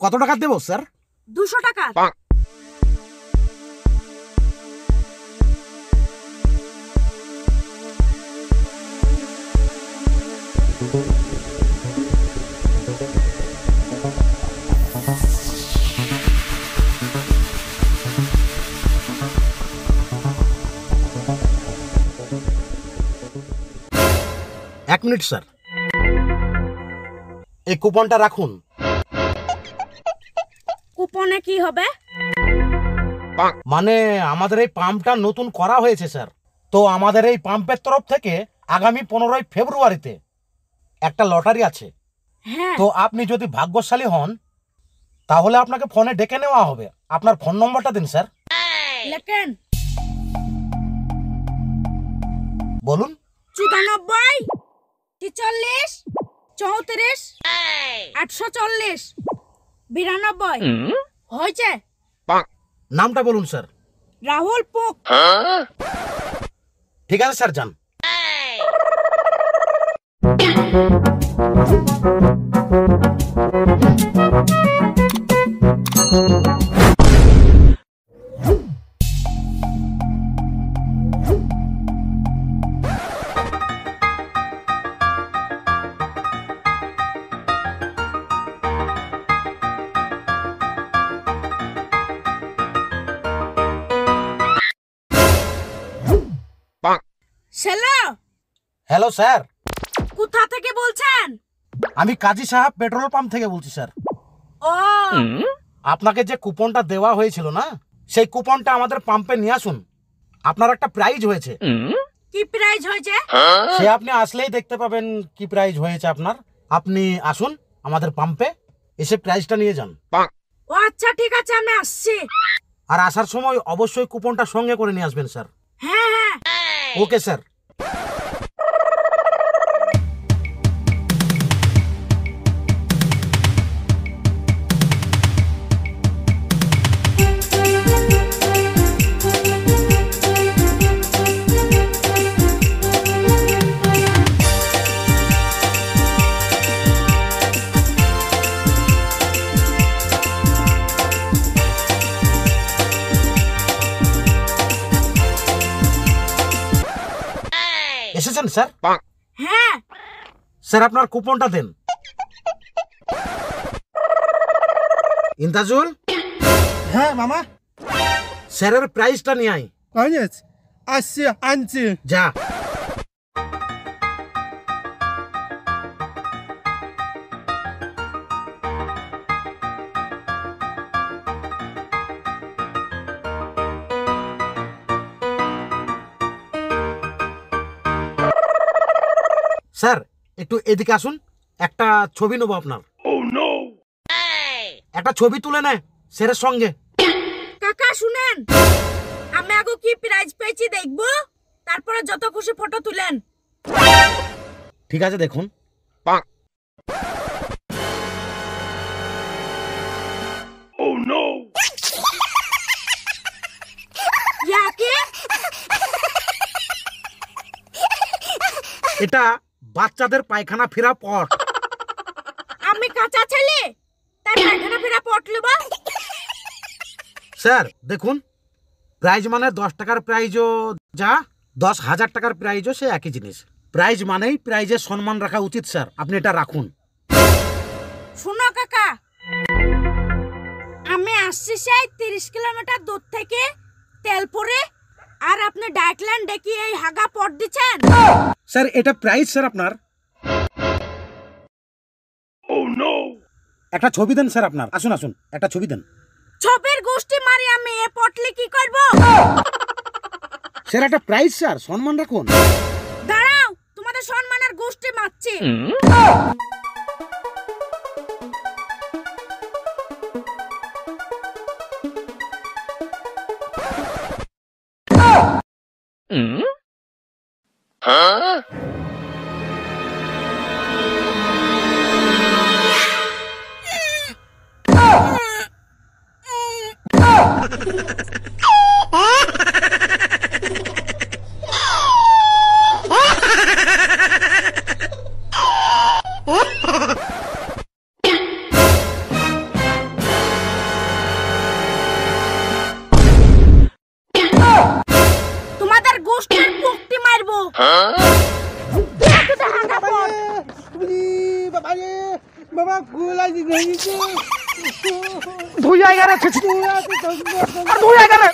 কত টাকা দেবো স্যার? 200 টাকা। এক মিনিট স্যার, এই কুপনটা রাখুন। কুপনে কি হবে? মানে আমাদের এই পাম্পটা নতুন করা হয়েছে স্যার, তো আমাদের এই পাম্পের তরফ থেকে আগামী 15ই ফেব্রুয়ারিতে একটা লটারি আছে। হ্যাঁ। তো আপনি যদি ভাগ্যশালী হন তাহলে আপনাকে ফোনে ডেকে নেওয়া হবে। আপনার ফোন নম্বরটা দিন স্যার। লেখেন। বলুন। 94 43 34 840 92 হয়েছে। নামটা বলুন স্যার। রাহুল পোক। ঠিক আছে স্যার, যান। হ্যালো স্যার, কোথা থেকে বলছেন? আমি কাজী সাহেব পেট্রোল পাম্প থেকে বলছি স্যার। ও, আপনাকে যে কুপনটা দেওয়া হয়েছিল না, সেই কুপনটা আমাদের পাম্পে নিয়ে আসুন। আপনার একটা প্রাইজ হয়েছে। কি প্রাইজ হয়েছে? সে আপনি আসলেই দেখতে পাবেন কি প্রাইজ হয়েছে আপনার। আপনি আসুন আমাদের পাম্পে, এসে প্রাইজটা নিয়ে যান। ও আচ্ছা, ঠিক আছে, আমি আসছি। আর আসার সময় অবশ্যই কুপনটা সঙ্গে করে নিয়ে আসবেন স্যার। হ্যাঁ হ্যাঁ। Okay sir. এসেছেন স্যার? হ্যাঁ স্যার, আপনার কুপনটা দেন। ইন্তাজুল। হ্যাঁ মামা। স্যারের প্রাইজটা নিয়ে আয়। কনেছ আসছি, আনছি। যা। স্যার, একটু এদিকে আসুন, একটা ছবি নেবো আপনার। একটা ছবি তুলে নে স্যারের সঙ্গে। কাকা শুনেন, আমি আগে কি প্রাইজ পেয়েছি দেখবো, তারপরে যত খুশি ফটো তুলেন। ঠিক আছে, দেখুন। এটা বাচ্চাদের পায়খানা ফেরা পট। আমি কাঁচা ছেলে, তাই পায়খানা ফেরা পট নেব? স্যার দেখুন, প্রাইজ মানে 10 টাকার প্রাইজও যা, 10,000 টাকার প্রাইজও সে একই জিনিস। প্রাইজ মানেই প্রাইজের সম্মান রাখা উচিত স্যার, আপনি এটা রাখুন। শুনো কাকা, আমি আসছি সেই 30 কিলোমিটার দূর থেকে তেল পরে, আর আপনি ডাকলেন ডেকে এই হাগা পট দিচ্ছেন। স্যার, এটা প্রাইজ স্যার আপনার। একটা ছবি দেন স্যার আপনার। আসুন আসুন, একটা ছবি দেন। ছবির গোষ্ঠী মারি আমি এ পটলে কি করব? স্যার, একটা প্রাইজ স্যার, সম্মান রাখুন। দাঁড়াও, তোমাদের সম্মানের গোষ্ঠী মারছি। What? বাবা গুলাই দিয়েছে ধুই আয় রে, ধুই আয় রে।